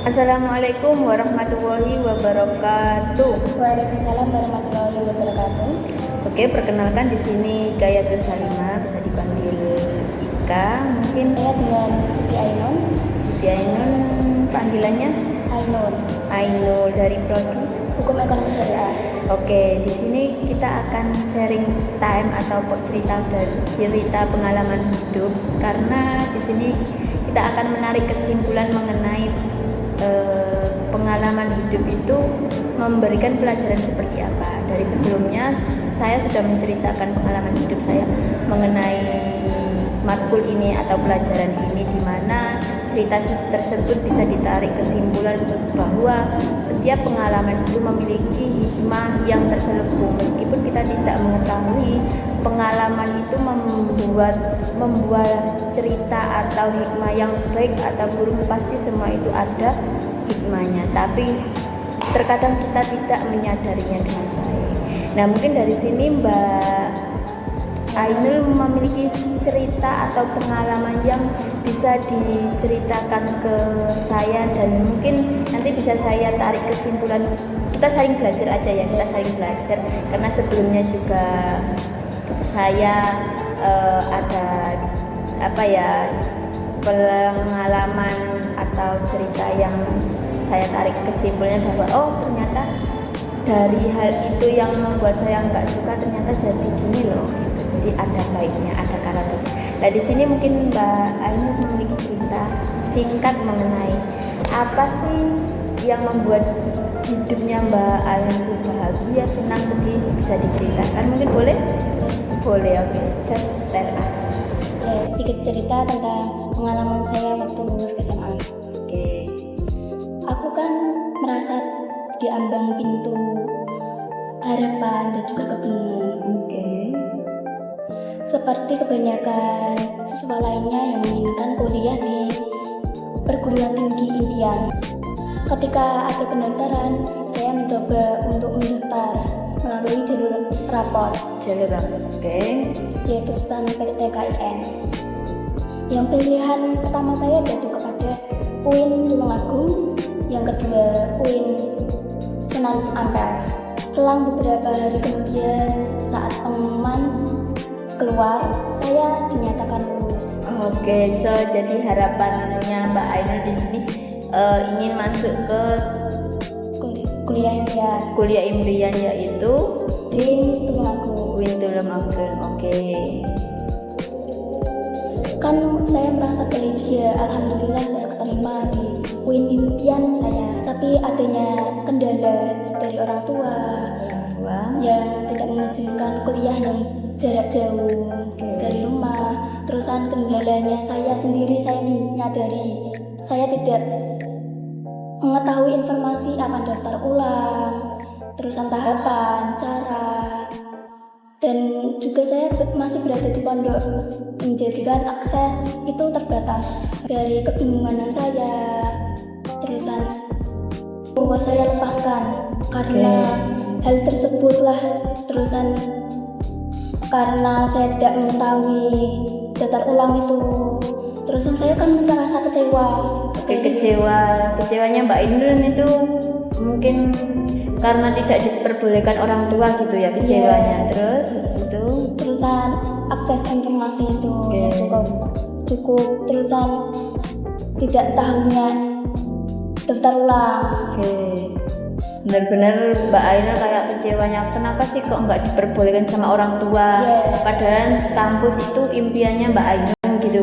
Assalamualaikum warahmatullahi wabarakatuh. Waalaikumsalam warahmatullahi wabarakatuh. Oke, perkenalkan di sini Gayatul Salimah, bisa dipanggil Ika. Mungkin Saya dengan Siti Ainun. Siti Ainun, panggilannya Ainun, Ainul dari prodi. Hukum Ekonomi Syariah. Oke, di sini kita akan sharing time atau cerita pengalaman hidup, karena di sini kita akan menarik kesimpulan mengenai pengalaman hidup itu memberikan pelajaran seperti apa. Dari sebelumnya saya sudah menceritakan pengalaman hidup saya mengenai matkul ini atau pelajaran ini, di mana cerita tersebut bisa ditarik kesimpulan bahwa setiap pengalaman itu memiliki hikmah yang terselubung. Meskipun kita tidak mengetahui pengalaman itu membuat cerita atau hikmah yang baik atau buruk, pasti semua itu ada hikmahnya, tapi terkadang kita tidak menyadarinya dengan baik. Nah, mungkin dari sini Mbak Ainul memiliki cerita atau pengalaman yang bisa diceritakan ke saya, dan mungkin nanti bisa saya tarik kesimpulan. Kita saling belajar aja ya, kita saling belajar, karena sebelumnya juga saya ada pengalaman atau cerita yang saya tarik kesimpulannya bahwa ternyata dari hal itu yang membuat saya nggak suka ternyata jadi gini loh gitu. Jadi ada baiknya, ada karakternya. Nah, di sini mungkin Mbak Ainul memiliki cerita singkat mengenai apa sih yang membuat hidupnya Mbak Ainul bahagia, senang, sedih, bisa diceritakan mungkin? Boleh, oke. Just tell us. Ya, sedikit cerita tentang pengalaman saya waktu lulus SMA. Oke. Aku kan merasa di ambang pintu harapan dan juga kebingungan. Oke. Seperti kebanyakan siswa lainnya yang menginginkan kuliah di perguruan tinggi impian. Ketika ada pendaftaran, saya mencoba untuk mendaftar melalui jalur rapor, Oke. yaitu SBMPTKIN. Yang pilihan pertama saya jatuh kepada UIN Tulungagung, yang kedua UIN Sunan Ampel. Selang beberapa hari kemudian, saat pengumuman keluar, saya dinyatakan lulus. Oke, jadi harapannya Mbak Ainul di sini ingin masuk ke Kuliah impian kuliah impian, yaitu UIN Tulungagung. UIN Tulungagung. Oke. Kan saya merasa bahagia, alhamdulillah saya keterima di UIN impian saya. Tapi adanya kendala dari orang tua yang tidak mengizinkan kuliah yang jarak jauh dari rumah. Terusan kendalanya saya sendiri, saya menyadari saya tidak mengetahui informasi akan daftar ulang, terusan tahapan, cara, dan juga saya masih berada di pondok, menjadikan akses itu terbatas. Dari kebingungan saya, terusan bahwa saya lepaskan karena hal tersebutlah, terusan karena saya tidak mengetahui daftar ulang itu, terusan saya kan merasa kecewa. Kecewanya Mbak Ainul itu mungkin karena tidak diperbolehkan orang tua gitu ya kecewanya. Terus habis itu terusan akses informasi itu cukup, terusan tidak tahunya daftar ulang. Benar-benar Mbak Ainul kayak kecewanya, kenapa sih kok nggak diperbolehkan sama orang tua? Padahal kampus itu impiannya Mbak Ainul gitu.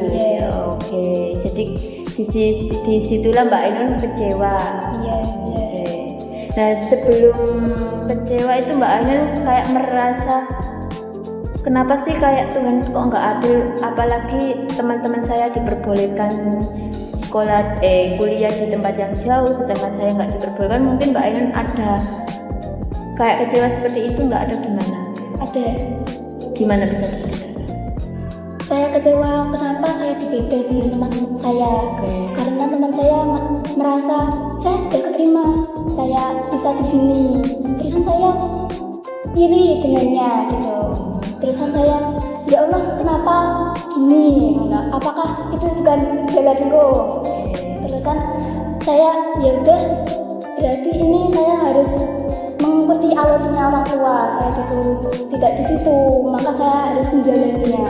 Oke, jadi di situlah Mbak Ainul kecewa. Nah, sebelum kecewa itu Mbak Ainul kayak merasa kenapa sih kayak Tuhan kok nggak adil, apalagi teman-teman saya diperbolehkan kuliah di tempat yang jauh, sedangkan saya nggak diperbolehkan. Mungkin Mbak Ainul ada kayak kecewa seperti itu, nggak ada gimana? Ada. Gimana bisa diceritakan? Saya kecewa kenapa saya berbeda dengan teman saya. Karena teman saya merasa saya sudah keterima, saya bisa di sini. Terusan saya iri dengannya gitu. Terusan saya, ya Allah, kenapa gini? Apakah itu bukan jalanku? Terusan saya ya udah, berarti ini saya harus mengikuti alurnya orang tua. Saya disuruh tidak di situ, maka saya harus menjalaninya.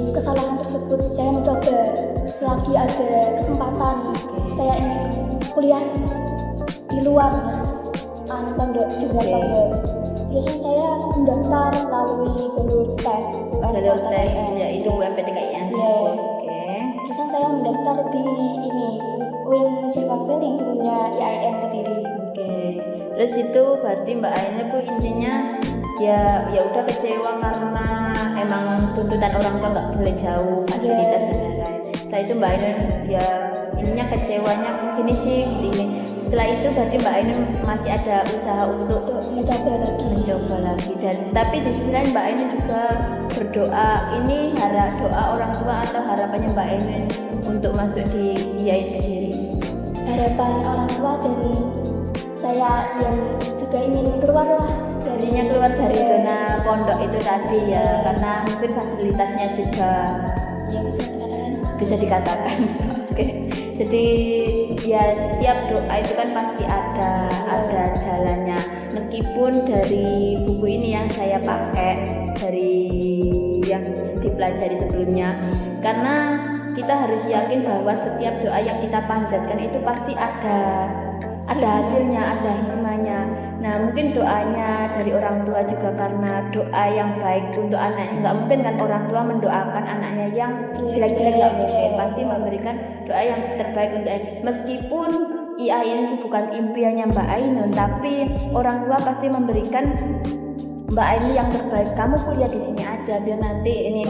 Kesalahan tersebut saya mencoba selagi ada kesempatan. Saya ingin kuliah di luar pondok, di luar pondok. Terus saya mendaftar melalui jalur tes ya itu UMPTKIN. Terus saya mendaftar di ini UIN Sylvaksel yang dulunya IAIN Kediri. Terus itu berarti Mbak Ainun itu intinya ya udah kecewa karena emang tuntutan orang tua nggak boleh jauh fasilitas dan lain-lain. Setelah itu Mbak Ainun ya ininya kecewanya gini sih gini. Setelah itu berarti Mbak Ainun masih ada usaha untuk mencoba lagi dan tapi di sisi lain Mbak Ainun juga berdoa, ini doa orang tua atau harapannya Mbak Ainun untuk masuk di IAIN Kediri? Harapan orang tua dan saya yang juga ingin keluar dari zona pondok itu tadi ya, karena mungkin fasilitasnya juga ya bisa dikatakan. Oke. Jadi ya setiap doa itu kan pasti ada jalannya. Meskipun dari buku ini yang saya pakai dari yang dipelajari sebelumnya, karena kita harus yakin bahwa setiap doa yang kita panjatkan itu pasti ada hasilnya, ada hikmahnya. Nah mungkin doanya dari orang tua juga karena doa yang baik untuk anaknya. Nggak mungkin kan orang tua mendoakan anaknya yang jelek-jelek, nggak mungkin. Pasti memberikan doa yang terbaik untuk anaknya. Meskipun IAIN bukan impiannya Mbak Ainun, tapi orang tua pasti memberikan Mbak Ainun yang terbaik. Kamu kuliah di sini aja biar nanti ini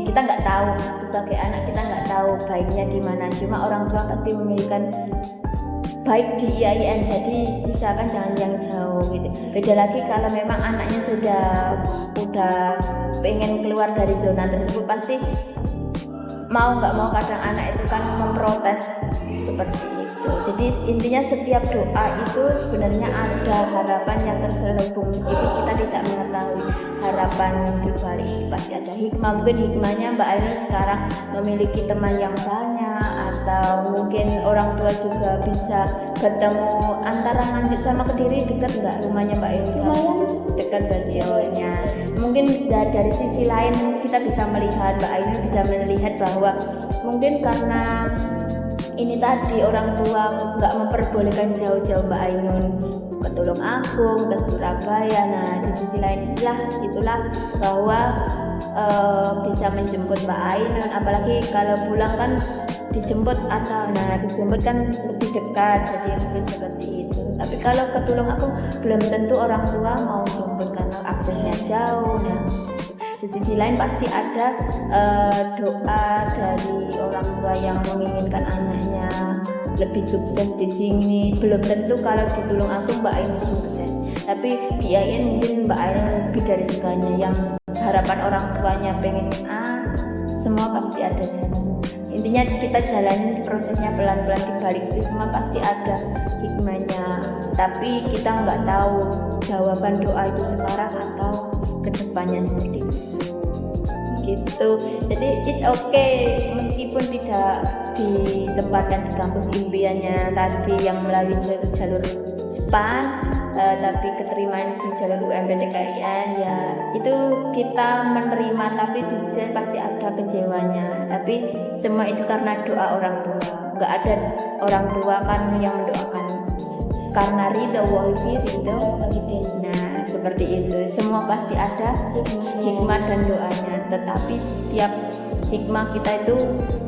kita nggak tahu, sebagai anak kita nggak tahu baiknya di mana. Cuma orang tua pasti memberikan baik di IAIN, jadi misalkan jangan yang jauh gitu. Beda lagi kalau memang anaknya udah pengen keluar dari zona tersebut, pasti mau nggak mau kadang anak itu kan memprotes seperti itu. Jadi intinya setiap doa itu sebenarnya ada harapan yang terselubung, meskipun kita tidak mengetahui harapan di balik itu pasti ada hikmah. Mungkin hikmahnya Mbak Ainun sekarang memiliki teman yang banyak, atau mungkin orang tua juga bisa bertemu antara Nganjuk sama Kediri. Dekat nggak rumahnya Mbak Ainun? Lumayan dekat berarti. Mungkin dari sisi lain kita bisa melihat, Mbak Ainun bisa melihat bahwa mungkin karena ini tadi orang tua nggak memperbolehkan jauh-jauh Mbak Ainun ke Tulungagung, ke Surabaya. Nah di sisi lain itulah bahwa bisa menjemput Mbak Ainun, apalagi kalau pulang kan dijemput kan lebih dekat, jadi mungkin seperti itu. Tapi kalau ke Tulungagung belum tentu orang tua mau jemput karena aksesnya jauh. Nah di sisi lain pasti ada doa dari orang tua yang menginginkan anaknya lebih sukses di sini. Belum tentu kalau di Tulungagung Mbak Ainun sukses, tapi di IAIN mungkin Mbak Ainun lebih dari segalanya. Yang harapan orang tuanya pengen semua pasti ada jalan. Intinya kita jalanin prosesnya pelan-pelan, di balik itu semua pasti ada hikmahnya. Tapi kita nggak tahu jawaban doa itu sekarang atau kedepannya seperti itu gitu. Jadi it's okay meskipun tidak ditempatkan di kampus impiannya tadi yang melalui jalur SPAN, tapi keterima di jalur UMPTKIN, ya itu kita menerima. Tapi di sisi pasti ada kecewanya, tapi semua itu karena doa orang tua. Nggak ada orang tua kan yang mendoakan karena ridho wafi ridho. Nah seperti itu, semua pasti ada hikmah dan doanya. Tetapi setiap hikmah kita itu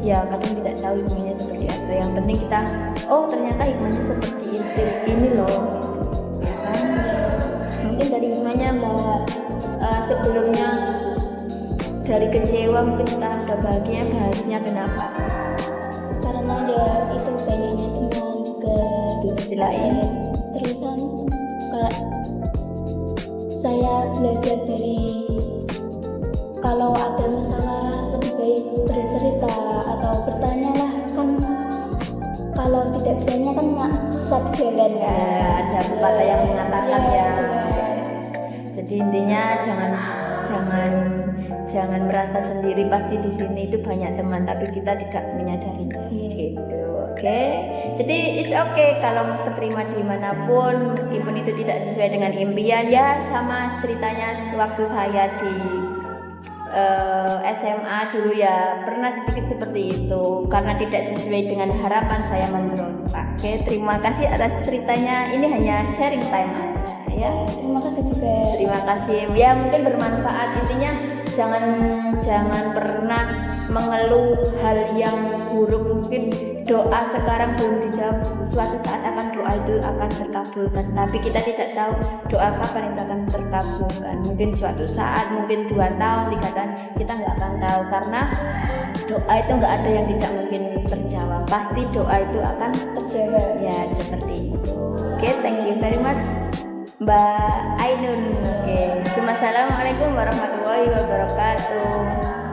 ya kadang tidak tahu hikmahnya seperti apa. Yang penting kita ternyata hikmahnya seperti itu, ini loh gitu, ya kan. Mungkin dari hikmahnya Mbak sebelumnya dari kecewa mungkin sekarang udah bahagianya kenapa? Karena ya itu banyaknya teman juga Di sisi lain terusan saya belajar dari kalau ada masalah lebih baik bercerita atau bertanya lah, kan kalau tidak bertanya kan nggak sesat jalan ya, ada pepatah yang mengatakan ya. benar. Jadi intinya jangan merasa sendiri, pasti di sini itu banyak teman tapi kita tidak menyadarinya gitu. Oke, jadi it's okay kalau keterima dimanapun meskipun itu tidak sesuai dengan impian ya. Sama ceritanya waktu saya di SMA dulu ya, pernah sedikit seperti itu karena tidak sesuai dengan harapan saya memberontak. Oke, terima kasih atas ceritanya, ini hanya sharing time aja ya. Terima kasih juga. Terima kasih ya, mungkin bermanfaat. Intinya jangan pernah mengeluh hal yang buruk. Mungkin doa sekarang belum dijawab, suatu saat doa itu akan terkabulkan, tapi kita tidak tahu doa kapan itu akan terkabulkan. Mungkin suatu saat, mungkin 2 tahun, 3 tahun, kita nggak akan tahu karena doa itu nggak ada yang tidak mungkin terjawab. Pasti doa itu akan Terjawab. ya, seperti itu. Oke, thank you very much Mbak Ainun. Oke, Assalamualaikum warahmatullahi wabarakatuh.